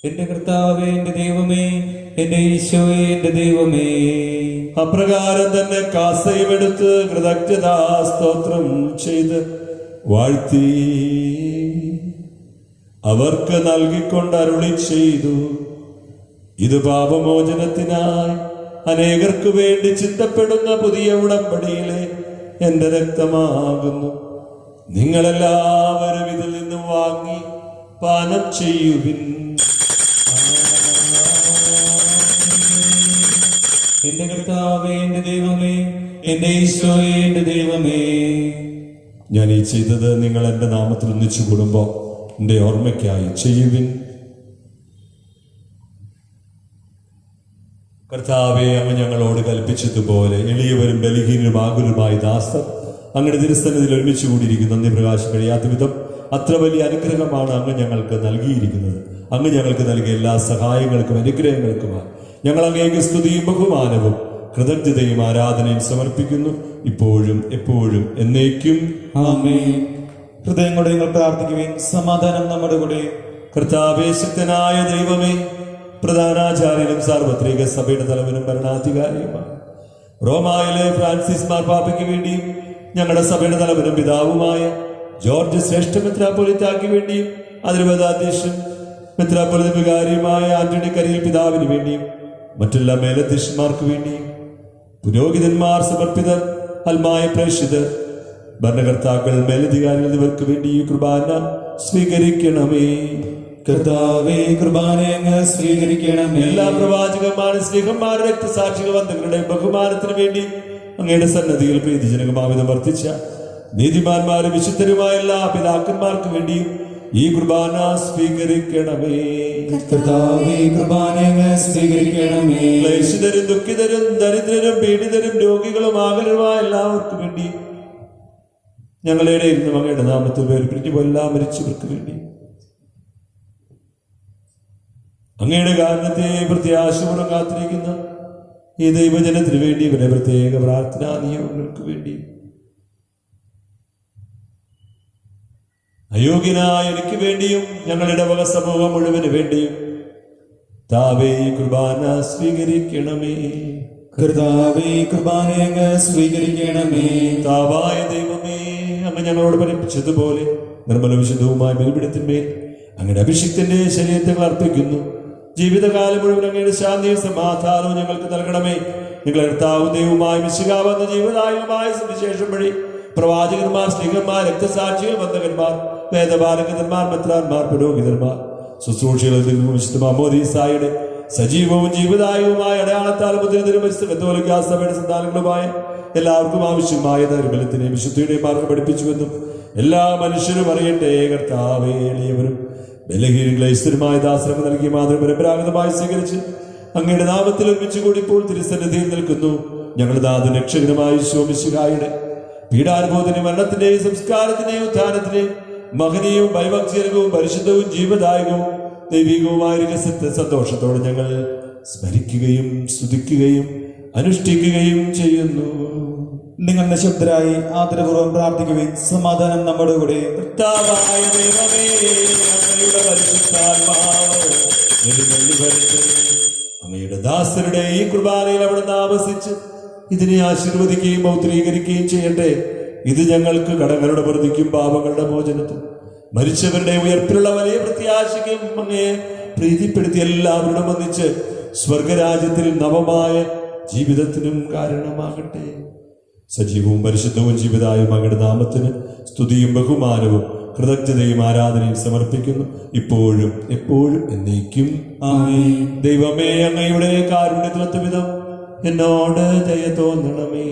എന്റെ കർത്താവേ, എന്റെ ദൈവമേ, എന്റെ ഈശോയെ, എന്റെ ദൈവമേ. അപ്രകാരം തന്നെ കാസയുമെടുത്ത് കൃതജ്ഞതാ സ്തോത്രം ചെയ്ത് വാഴ്ത്തി അവർക്ക് നൽകിക്കൊണ്ട് അരുളി ചെയ്തു, ഇത് പാപമോചനത്തിനായി അനേകർക്ക് വേണ്ടി ചിന്തപ്പെടുന്ന പുതിയ ഉടമ്പടിയിലെ എന്റെ രക്തമാകുന്നു. നിങ്ങളെല്ലാവരും ഇതിൽ നിന്നും വാങ്ങി പാനം ചെയ്യുവിൻ. എന്റെ കർത്താവേ, എന്റെ ദൈവമേ, എന്റെ ഈശോയേ, എന്റെ ദൈവമേ. ഞാൻ ഈ ചെയ്തത് നിങ്ങൾ എൻ്റെ നാമത്തിൽ ഒന്നിച്ചു കൂടുമ്പോൾ എൻ്റെ ഓർമ്മയ്ക്കായി ചെയ്യുവിൻ. കർത്താവെ, അങ്ങ് ഞങ്ങളോട് കൽപ്പിച്ചതുപോലെ എളിയവരും ബലഹീനരും ആകുലരുമായ ദാസർ അങ്ങയുടെ തിരുസന്നിധിയിൽ ഒരുമിച്ച് കൂടിയിരിക്കുന്നു. നന്ദി പ്രകാശം കഴിയാത്ത വിധം അത്ര വലിയ അനുഗ്രഹമാണ് അങ്ങ് ഞങ്ങൾക്ക് നൽകിയിരിക്കുന്നത്. അങ്ങ് ഞങ്ങൾക്ക് നൽകിയ എല്ലാ സഹായങ്ങൾക്കും അനുഗ്രഹങ്ങൾക്കുമായി ഞങ്ങൾ അങ്ങേക്ക് സ്തുതിയും ബഹുമാനവും കൃതജ്ഞതയും ആരാധനയും സമർപ്പിക്കുന്നു, ഇപ്പോഴും എപ്പോഴും എന്നേക്കും. ആമേൻ. ഹൃദയം കൊണ്ട് നിങ്ങൾ പ്രാർത്ഥിക്കുവിൻ. സമാധാനം നമ്മുടെ കൂടെ. കർത്താവേ, ശക്തനായ ദൈവമേ, പ്രധാനാചാര്യനും സാർവത്രിക സഭയുടെ തലവനും ഭരണാധികാരിയുമാണ് റോമായിലെ ഫ്രാൻസിസ് മാർപ്പാപ്പയ്ക്ക് വേണ്ടിയും ഞങ്ങളുടെ സഭയുടെ തലവനും പിതാവുമായ ജോർജ് ശ്രേഷ്ഠ മെത്രാപ്പൊലീത്താക്ക് വേണ്ടിയും അതിരുപതാധ്യക്ഷൻ മെത്രാപ്പൊലീത്ത വികാരിയുമായ ആന്റണി കരിയിൽ പിതാവിന് വേണ്ടിയും മറ്റെല്ലാ മേലധ്യക്ഷന്മാർക്ക് വേണ്ടിയും പുരോഹിതന്മാർ, സമർപ്പിതർ, അൽമായ പ്രേക്ഷിതർ, ഭരണകർത്താക്കൾ, മേലധികാരികൾ എന്നിവർക്ക് വേണ്ടി ഈ കുർബാന സ്വീകരിക്കണമേ. കർത്താവേ, കുർബാനയെ അങ്ങ് സ്വീകരിക്കണമേ. എല്ലാ പ്രവാചകന്മാരും സ്നേഹന്മാരും രക്തസാക്ഷികൾ ബന്ധുക്കളുടെ ബഹുമാനത്തിന് വേണ്ടി അങ്ങയുടെ സന്നദ്ധിയിൽ പ്രീതിജനകമാവിധം വർദ്ധിച്ച നീതിമാന്മാരും വിശുദ്ധരുമായ എല്ലാ പിതാക്കന്മാർക്ക് വേണ്ടിയും ഈ കുർബാന സ്വീകരിക്കണമേ. കർത്താവേ, കുർബാനയെ അങ്ങ് സ്വീകരിക്കണമേ. ക്ലേശിതരും ദുഃഖിതരും ദരിദ്രരും പീഡിതരും രോഗികളും ആകുലരുമായ എല്ലാവർക്കും വേണ്ടി ഞങ്ങളുടെ ഇടയിൽ നിന്നും അങ്ങയുടെ നാമത്തിൽ വേർപിരിഞ്ഞു എല്ലാ മരിച്ചവർക്ക് വേണ്ടി അങ്ങയുടെ കാരണത്തെ പ്രത്യാശപൂർവ്വം കാത്തിരിക്കുന്ന ഈ ദൈവജനത്തിന് വേണ്ടി ഇവരെ പ്രത്യേക പ്രാർത്ഥനാ നിയമങ്ങൾക്ക് വേണ്ടി അയോഗ്യനായ എനിക്ക് വേണ്ടിയും ഞങ്ങളുടെ വക സമൂഹം മുഴുവന് വേണ്ടിയും താവേ കുർബാന സ്വീകരിക്കണമേ. കർത്താവേ, കുർബാനയെ അങ്ങ് സ്വീകരിക്കണമേ. താവായ ദൈവമേ, അങ്ങ് ഞങ്ങളോട് പഠിപ്പിച്ചതുപോലെ നിർമ്മല വിശുദ്ധവുമായ ബലിപീഠത്തിന്മേൽ അങ്ങയുടെ അഭിഷിക്തന്റെ ശരീരത്തെ അർപ്പിക്കുന്നു. ജീവിതകാലം മുഴുവൻ അങ്ങയുടെ ശാന്തിയും സമാധാനവും ഞങ്ങൾക്ക് നൽകണമേ. നിങ്ങളുടെ കർത്താവും ദൈവവുമായ മിശിഹാവെന്ന ജീവദായകമായ സുവിശേഷം വഴി പ്രവാചകന്മാർ, സ്നേഹന്മാർ, രക്തസാക്ഷികൾ, ബന്ധകന്മാർ, വേദപാലകന്മാർ, മെത്രാന്മാർ, പുരോഹിതന്മാർ, ശുശ്രൂഷകളിൽ മോദീസായുടെ സജീവവും ജീവദായകവുമായ അടയാളത്താൽ മുദ്രിതരും കത്തോലിക്കാ സഭയുടെ സന്താനങ്ങളുമായ എല്ലാവർക്കും ആവശ്യമായ നിർമ്മലത്തിനെയും വിശുദ്ധിയുടെയും മാർഗം പഠിപ്പിച്ചുവെന്നും എല്ലാ മനുഷ്യരും അറിയട്ടെ. കർത്താവേ, എളിയവരും ബലഹീനരും ക്ലേശിതരുമായ ദാസർക്ക് നൽകിയ മാതൃ പരമ്പരാഗതമായി സ്വീകരിച്ച് അങ്ങയുടെ നാമത്തിൽ ഒരുമിച്ച് കൂടി ഇപ്പോൾ തിരുസന്നിധിയിൽ നിൽക്കുന്നു. ഞങ്ങളുടെ നാഥൻ രക്ഷകനുമായ ഈശോ മിശിഹായുടെ പീഡാനുഭവത്തിന്റെയും മരണത്തിന്റെയും സംസ്കാരത്തിന്റെയും ഉത്ഥാനത്തിന്റെയും മഹനീയവും ഭയഭക്തിജനകവും പരിശുദ്ധവും ജീവദായകവും ദൈവികവുമായ രഹസ്യത്തെ സന്തോഷത്തോടെ ഞങ്ങൾ സ്മരിക്കുകയും സ്തുതിക്കുകയും അനുഷ്ഠിക്കുകയും ചെയ്യുന്നു. നിങ്ങൾ നിശബ്ദരായി ആദരപൂർവ്വം പ്രാർത്ഥിക്കുവിൻ. സമാധാനം നമ്മുടെ കൂടെ. കർത്താവായ ദൈവമേ, അങ്ങയുടെ പരിശുദ്ധാത്മാവ് എഴുന്നള്ളി വരട്ടെ. അങ്ങയുടെ ദാസരുടെ ഈ കുർബാനയിൽ അവിടെ താമസിച്ച് ഇതിനെ ആശീർവദിക്കുകയും പൗത്രീകരിക്കുകയും ചെയ്യട്ടെ. ഇത് ഞങ്ങൾക്ക് കടങ്ങളുടെ പ്രതിക്കും പാപങ്ങളുടെ മോചനത്തിനും മരിച്ചവരുടെ ഉയർപ്പിലുള്ള വലിയ പ്രത്യാശയ്ക്കും അങ്ങയെ പ്രീതിപ്പെടുത്തി എല്ലാവരോടും ഒന്നിച്ച് സ്വർഗരാജ്യത്തിൽ നവമായ ജീവിതത്തിനും കാരണമാകട്ടെ. സജീവവും പരിശുദ്ധവും ജീവിതായും അങ്ങയുടെ നാമത്തിന് സ്തുതിയും ബഹുമാനവും കൃതജ്ഞതയും ആരാധനയും സമർപ്പിക്കുന്നു, ഇപ്പോഴും എപ്പോഴും എന്നേക്കും. ആമേൻ. ദൈവമേ, അങ്ങയുടെ കാരുണ്യത്തിനൊത്ത വിധം എന്നോട് ദയ തോന്നണമേ.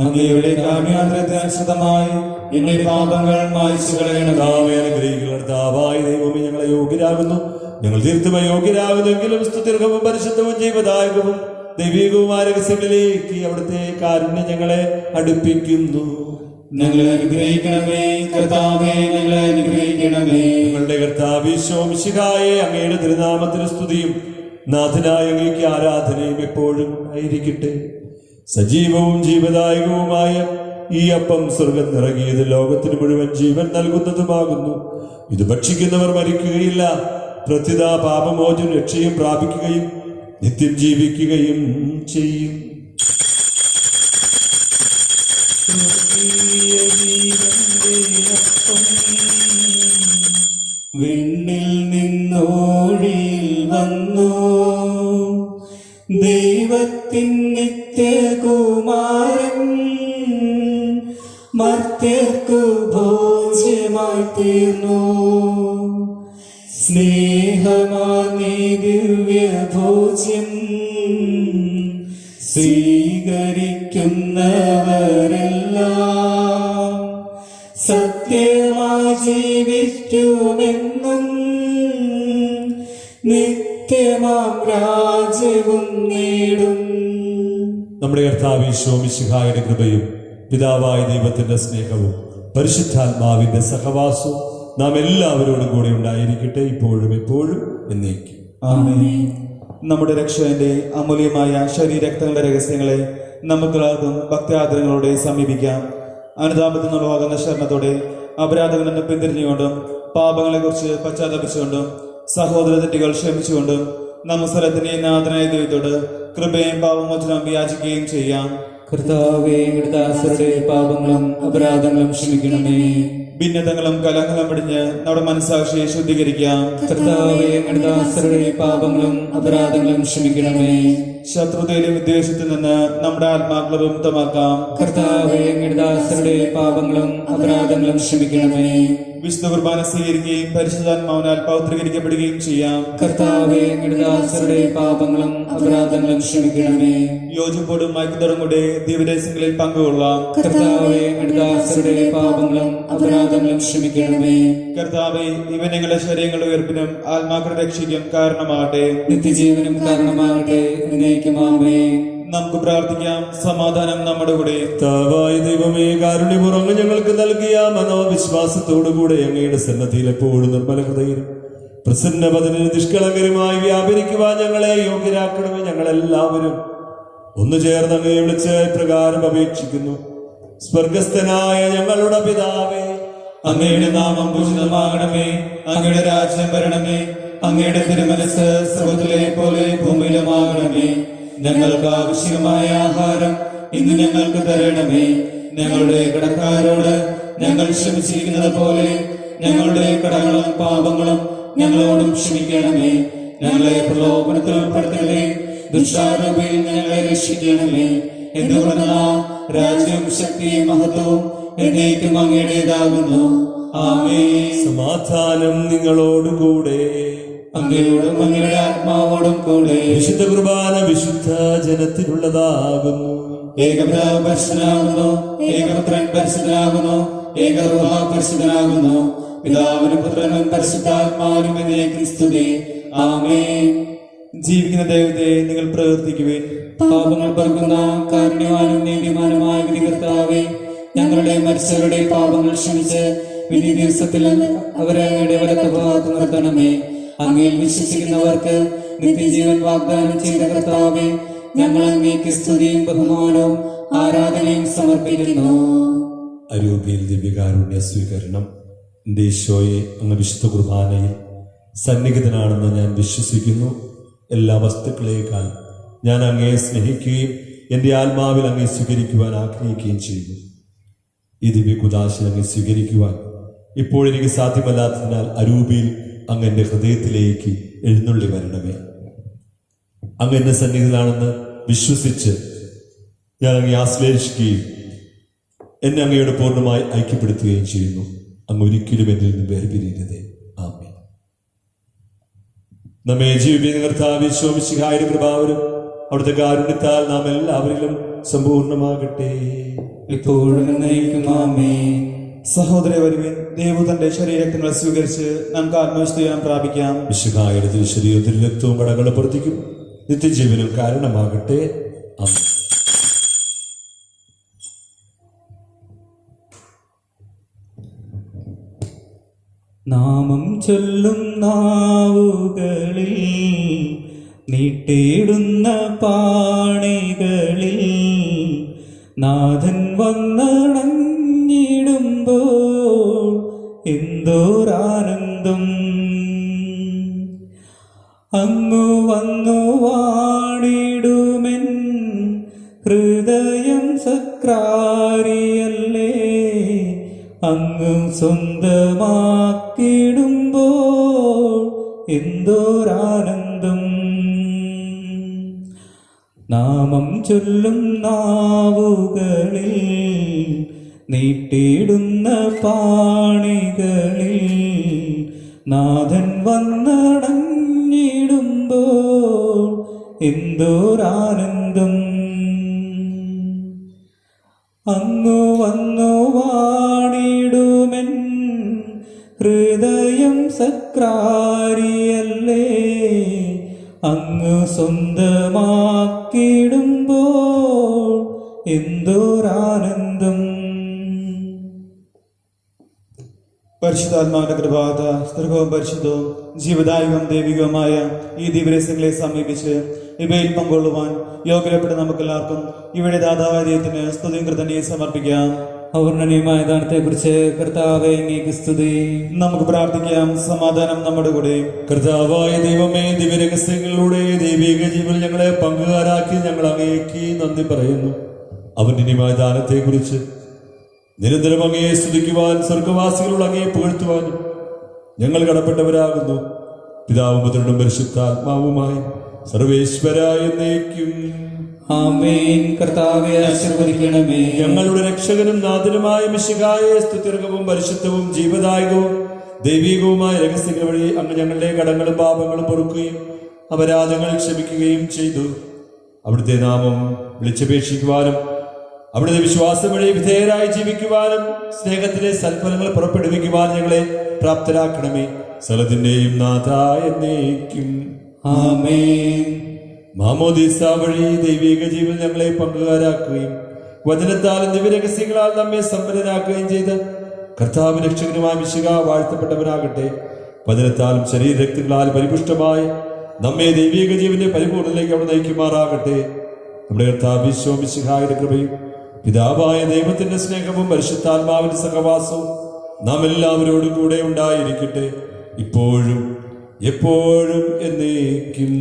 അങ്ങയുടെ കാരുണ്യാദ്രതനുസൃതമായി എന്റെ പാപങ്ങൾ മായ്ച്ചു കളയണമേ. കർത്താവേ, അനുഗ്രഹിക്കുന്ന കർത്താവായ ദൈവമേ, ഞങ്ങളെ യോഗ്യരാകുന്നു. ഞങ്ങൾ തീർത്തും യോഗ്യരാകുന്നെങ്കിലും സ്തുത്യർഹവും പരിശുദ്ധവും ജീവദായകവും ദൈവികവുമായ രഹസ്യങ്ങളിലേക്ക് അവിടുത്തെ കാരുണ്യം ഞങ്ങളെ അടുപ്പിക്കുന്നു. ഞങ്ങളെ അനുഗ്രഹിക്കണമേ കർത്താവേ, ഞങ്ങളെ അനുഗ്രഹിക്കണമേ. ഞങ്ങളുടെ കർത്താവ് ഈശോ മിശിഹായെ അങ്ങയുടെ തിരുനാമത്തിന് സ്തുതിയും നാഥനായ അങ്ങേക്ക് ആരാധനയും എപ്പോഴും ആയിരിക്കട്ടെ. സജീവവും ജീവദായകവുമായ ഈ അപ്പം സ്വർഗം നിറങ്ങിയത് ലോകത്തിന് മുഴുവൻ ജീവൻ നൽകുന്നതുമാകുന്നു. ഇത് ഭക്ഷിക്കുന്നവർ മരിക്കുകയില്ല, പ്രത്യുത പാപമോചനം രക്ഷയും പ്രാപിക്കുകയും നിത്യം ജീവിക്കുകയും ചെയ്യും. വിണ്ണിൽ നിന്നോഴിയിൽ വന്നു ദൈവത്തിൻ നിത്യകുമാരൻ, മർത്യർക്കു ഭോജനമായി രഹസ്യമായി തീർന്നു. സ്നേഹമാർന്നീ ദിവ്യഭോജ്യം സ്വീകരിക്കുന്നവരെല്ലാം സത്യമായി ജീവിക്കുമെന്നും നിത്യമാം രാജ്യവും നേടും. നമ്മുടെ കർത്താവ് ഈശോ മിശിഹായുടെ കൃപയും പിതാവായ ദൈവത്തിന്റെ സ്നേഹവും പരിശുദ്ധാത്മാവിന്റെ സഹവാസവും നാം എല്ലാവരോടും കൂടെ ഉണ്ടായിരിക്കട്ടെ, ഇപ്പോഴും എപ്പോഴും എന്നേക്കും. ആമേൻ. നമ്മുടെ രക്ഷകന്റെ അമൂല്യമായ ശരീരരക്തങ്ങളുടെ രഹസ്യങ്ങളെ നമുക്കെല്ലാവർക്കും ഭക്തിയാദരങ്ങളോടെ സമീപിക്കാം. അനുതാപത്തിനുള്ളവാകുന്ന ശരണത്തോടെ അപരാധങ്ങളിൽ നിന്ന് പിന്തിരിഞ്ഞുകൊണ്ടും പാപങ്ങളെ കുറിച്ച് പശ്ചാത്തപിച്ചുകൊണ്ടും സഹോദര തെറ്റുകൾ ക്ഷമിച്ചുകൊണ്ടും നമ്മ സ്ഥലത്തിന്റെ നാഥനായ ദൈവത്തോട് കൃപയും പാപമോചനം യാചിക്കുകയും ചെയ്യാം. കർത്താവേ, ദാസരുടെ പാപങ്ങളും അപരാധങ്ങളും ക്ഷമിക്കണമേ. ഭിന്നതകളും കലഹങ്ങളും പിടിഞ്ഞ് നമ്മുടെ മനസ്സാക്ഷിയെ ശുദ്ധീകരിക്കാം. കർത്താവേ, ദാസരുടെ പാപങ്ങളും അപരാധങ്ങളും ക്ഷമിക്കണമേ. ശത്രുതയിലും വിദ്വേഷത്തിൽ നിന്ന് നമ്മുടെ ആത്മാക്കളെ വിമുക്തമാക്കാം. കർത്താവേ, ദാസരുടെ പാപങ്ങളും അപരാധങ്ങളും ക്ഷമിക്കണമേ. വിശുദ്ധ കുർബാന സ്വീകരിക്കുകയും പരിശുദ്ധാത്മാവിനാൽ പൗത്രീകരിക്കപ്പെടുകയും ചെയ്യാം. കർത്താവേ, ദാസരുടെ പാപങ്ങളും അപരാധങ്ങളും ക്ഷമിക്കണമേ. യോജിപ്പോടും മയക്കുതോടും കൂടെ ദിവ്യരഹസ്യങ്ങളിൽ പങ്കുകൊള്ളാം. കർത്താവേ, ദാസരുടെ പാപങ്ങളും അപരാധങ്ങളും ക്ഷമിക്കണമേ. കർത്താവെ, ഇവ ഞങ്ങളുടെ ശരീരങ്ങളുടെ ഉയർപ്പിനും ആത്മാക്കളുടെ രക്ഷയ്ക്കും കാരണമാകട്ടെ, നിത്യജീവനും കാരണമാകട്ടെ. എന്നേക്കും ആമേൻ. നമുക്ക് പ്രാർത്ഥിക്കാം. സമാധാനം നമ്മുടെ കൂടെ. കർത്താവായ ദൈവമേ, കാരുണ്യപൂർവ്വം ഞങ്ങൾക്ക് നൽകിയ മനോവിശ്വാസത്തോടുകൂടെ അങ്ങയുടെ സന്നദ്ധിയിൽ എപ്പോഴും നിർമ്മല ഹൃദയം പ്രസന്നപദന് നിഷ്കളങ്കരുമായി വ്യാപരിക്കുവാൻ ഞങ്ങളെ യോഗ്യരാക്കണമേ. ഞങ്ങളെല്ലാവരും ഒന്നു ചേർന്ന് അങ്ങയെ വിളിച്ച് പ്രകാരം അപേക്ഷിക്കുന്നു. സ്വർഗസ്ഥനായ ഞങ്ങളുടെ പിതാവേ, അങ്ങയുടെ നാമം പൂജിതമാകണമേ. അങ്ങയുടെ രാജ്യം വരണമേ. അങ്ങയുടെ തിരുമനസ് സ്വർഗ്ഗത്തിലെ പോലെ ഭൂമിയിലുമാകണമേ. ഞങ്ങൾക്ക് ആവശ്യമായ ആഹാരം ഇന്ന് ഞങ്ങൾക്ക് തരണമേ. ഞങ്ങളുടെ കടക്കാരോട് ഞങ്ങൾ ക്ഷമിച്ചിരിക്കുന്നത് പോലെ ഞങ്ങളുടെ കടങ്ങളും പാപങ്ങളും ഞങ്ങളോടും ക്ഷമിക്കണമേ. ഞങ്ങളെ പ്രലോഭനത്തിൽ ഉൾപ്പെടുത്തണമേ. ദുഷ്ടാരൂപയിൽ ഞങ്ങളെ രക്ഷിക്കണമേ. എന്തുകൊണ്ടെന്നാൽ രാജ്യവും ശക്തിയും മഹത്വവും എന്നേക്കും അങ്ങയുടേതാകുന്നു. ആമേൻ. സമാധാനം നിങ്ങളോടുകൂടെ. അങ്ങയോടും അങ്ങയുടെ ആത്മാവോടും കൂടെ. വിശുദ്ധ കുർബാന വിശുദ്ധ ജനത്തിനുള്ളതാകുന്നു. ഏകപിതാവ് പരിശുദ്ധനാകുന്നു. ഏകപുത്രൻ പരിശുദ്ധനാകുന്നു. ഏകരൂഹ പരിശുദ്ധനാകുന്നു. പിതാവിനും പുത്രനും പരിശുദ്ധാത്മാവിനും എന്നേക്കും സ്തുതി. ആമേൻ. ജീവിക്കുന്ന ദൈവത്തെ നിങ്ങൾ പ്രവർത്തിക്കുവിൻ. പാപങ്ങൾ പൊറുക്കുന്ന കാരുണ്യവാനും നീതിമാനുമായ വിധികർത്താവേ, ഞങ്ങളുടെ മരിച്ചവരുടെ പാപങ്ങൾ ക്ഷമിച്ച് വിധി ദിവസത്തിൽ അവരെ അങ്ങയുടെ വലത്തുഭാഗത്ത് നിർത്തണമേ. അങ്ങയിൽ വിശ്വസിക്കുന്നവർക്ക് നിത്യജീവൻ വാഗ്ദാനം ചെയ്ത കർത്താവേ, ഞങ്ങൾ അങ്ങേക്ക് സ്തുതിയും ബഹുമാനവും ആരാധനയും സമർപ്പിക്കുന്നു. അരൂപിയിൽ ദിവ്യകാരുണ്യ സ്വീകരണം. എൻ്റെ ഈശോയെ, അങ്ങ് വിശുദ്ധ കുർബാനയിൽ സന്നിഹിതനാണെന്ന് ഞാൻ വിശ്വസിക്കുന്നു. എല്ലാ വസ്തുക്കളേക്കാൾ ഞാൻ അങ്ങയെ സ്നേഹിക്കുകയും എൻ്റെ ആത്മാവിൽ അങ്ങയെ സ്വീകരിക്കുവാൻ ആഗ്രഹിക്കുകയും ചെയ്യുന്നു. ഈ ദിവ്യ കുദാശ അങ്ങയെ സ്വീകരിക്കുവാൻ ഇപ്പോഴെനിക്ക് സാധ്യമല്ലാത്തതിനാൽ അരൂപിയിൽ അങ്ങ് എൻ്റെ ഹൃദയത്തിലേക്ക് എഴുന്നള്ളി വരണമേ. അങ്ങ് എന്നെ സന്നിഹിതനാണെന്ന് വിശ്വസിച്ച് ഞാൻ അങ്ങയെ ആശ്ലേഷിക്കുകയും എന്നെ അങ്ങയോട് പൂർണ്ണമായി ഐക്യപ്പെടുത്തുകയും ചെയ്യുന്നു. അങ്ങ് ഒരിക്കലും എന്നിൽ നിന്ന് വേർപിരിയരുതേ. ആമേൻ. നമ്മെ ജീവിപ്പിക്കുന്ന കർത്താവ് ഈശോ മിശിഹായുടെ കൃപാവരും അവിടുത്തെ കാരുണ്യത്താൽ നാം എല്ലാവരിലും സമ്പൂർണ്ണമാകട്ടെ, ഇപ്പോഴും എന്നേക്കും ആമേൻ. സഹോദര വരുവിൻ, ദൈവത്തിന്റെ ശരീരരക്തങ്ങളെ സ്വീകരിച്ച് നമുക്ക് ആത്മവിശുദ്ധീകരണം പ്രാപിക്കാം. മിശിഹായുടെ തിരുശരീരവും തിരുരക്തവും കടകളെ പ്രവർത്തിക്കും, നിത്യജീവനും കാരണമാകട്ടെ. ആമേൻ. നാമം ചൊല്ലും നാവുകളിൽ നീട്ടിയിടുന്ന പാണികളിൽ നാഥൻ വന്നണഞ്ഞിടുമ്പോൾ എന്തോരാനന്ദം. അങ്ങു വന്നു വാണിടുമെൻ ഹൃദയം സക്രാരിയല്ലേ. അങ്ങ് സ്വന്തമാക്കിടുമ്പോൾ എന്തോരാനന്ദം. നാമം ചൊല്ലും നാവുകളിൽ നീട്ടിയിടുന്ന പാണികളിൽ നാഥൻ വന്നടഞ്ഞിടുമ്പോൾ എന്തോരാനന്ദം. അങ്ങു വന്നു വാണിടുമെൻ ഹൃദയം സക്രാരിയല്ലേ, അങ്ങ് സ്വന്തമാക്കിടുമ്പോൾ എന്തോരാനന്ദം. പരിശുദ്ധാത്മാവിന്റെ കൃപാത സ്ത്രീകവും പരിശുദ്ധവും ജീവദായകവും ദൈവികവുമായ ഈ ദിവരസങ്ങളെ സമീപിച്ച് ഇവയിൽ പങ്കൊള്ളുവാൻ യോഗ്യപ്പെട്ട നമുക്കെല്ലാവർക്കും ഇവിടെ ദാതാവായ ദൈവത്തിന് സ്തുതിയും കൃതജ്ഞതയും സമർപ്പിക്കാം. അവർണ്ണനീയമായ ദാനത്തെക്കുറിച്ച് കർത്താവേ അങ്ങേക്ക് സ്തുതി. നമുക്ക് പ്രാർത്ഥിക്കാം. സമാധാനം നമ്മുടെ കൂടെ. കർത്താവായ ദൈവമേ, ദിവ്യരഹസ്യങ്ങളിലൂടെ ദൈവിക ജീവൻ ഞങ്ങളെ പങ്കുകാരാക്കി ഞങ്ങൾ അങ്ങേക്ക് നന്ദി പറയുന്നു. അവന്റെ നിമായ ദാനത്തെക്കുറിച്ച് നിരന്തരം അങ്ങയെ സ്തുതിക്കുവാൻ, സ്വർഗവാസികളുടെ അങ്ങയെ പുകഴ്ത്തുവാനും ഞങ്ങൾ കടപ്പെട്ടവരാകുന്നു. പിതാവും പുത്രനും പരിശുദ്ധാത്മാവുമായി സർവേശ്വര എന്നേക്കും ആമേൻ. കർത്താവേ ആശീർവദിക്കണമേ. ഞങ്ങളുടെ രക്ഷകനും നാഥനുമായ മിശിഹായെ സ്തുത്യർഹവും പരിശുദ്ധവും ജീവദായകവും ദൈവികവുമായ രഹസ്യങ്ങൾ വഴി അങ്ങ് ഞങ്ങളുടെ കടങ്ങളും പാപങ്ങളും പൊറുക്കുകയും അപരാധങ്ങൾ ക്ഷമിക്കുകയും ചെയ്തു. അവിടുത്തെ നാമം വിളിച്ചപേക്ഷിക്കുവാനും അവിടുത്തെ വിശ്വാസം വഴി വിധേയരായി ജീവിക്കുവാനും സ്നേഹത്തിലെ സൽഫലങ്ങൾ പുറപ്പെടുവിക്കുവാൻ ഞങ്ങളെ പ്രാപ്തരാക്കണമേ. സകലത്തിന്റെയും നാഥ എന്നേക്കും ആമേൻ. മാമോദീസ വഴി ദൈവിക ജീവൻ ഞങ്ങളെ പങ്കുകാരാക്കുകയും വചനത്താലും ദിവ്യരഹസ്യങ്ങളാൽ നമ്മെ സമ്പന്നരാക്കുകയും ചെയ്ത് കർത്താവ് രക്ഷകനുമായ മിശിഹാ വാഴ്ത്തപ്പെട്ടവനാകട്ടെ. വചനത്താലും ശരീരരക്തങ്ങളാൽ പരിപുഷ്ടമായി നമ്മെ ദൈവിക ജീവന്റെ പരിപൂർണതയിലേക്ക് അവിടെ നയിക്കുമാറാകട്ടെ. നമ്മുടെ കർത്താവ് ഈശോ മിശിഹായുടെ കൃപയും പിതാവായ ദൈവത്തിന്റെ സ്നേഹവും പരിശുദ്ധാത്മാവിന്റെ സഹവാസവും നാം എല്ലാവരോടും കൂടെ ഉണ്ടായിരിക്കട്ടെ, ഇപ്പോഴും എപ്പോഴും എന്നേക്കും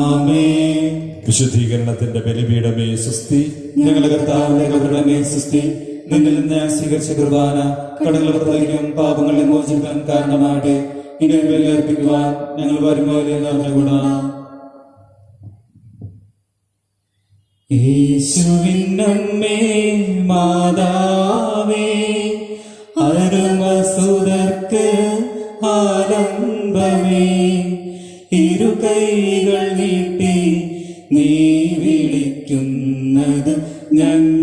ആമേൻ. വിശുദ്ധീകരണത്തിന്റെ ബലിപീഠമേ സ്വസ്തി. ഞങ്ങളുടെ കർത്താവിന്റെ കബറിടമേ സ്വസ്തി. നിന്നിൽ നിന്ന് ഞാൻ സ്വീകരിച്ച കുർബാന കടങ്ങളുടെ പുറത്തേക്കും പാപങ്ങളെ മോചിക്കാൻ കാരണമാകട്ടെ. ഇനി ബലിയർപ്പിക്കുവാൻ ഞങ്ങൾ വരുമ്പോൾ അറിഞ്ഞുകൂടാം. യേശുവിനമ്മേ മാതാവേ, അരുമസുതർക്ക് ആലംബമേ, ഇരു കൈകൾ നീട്ടി നീ വിളിക്കുന്നത് ഞങ്ങൾ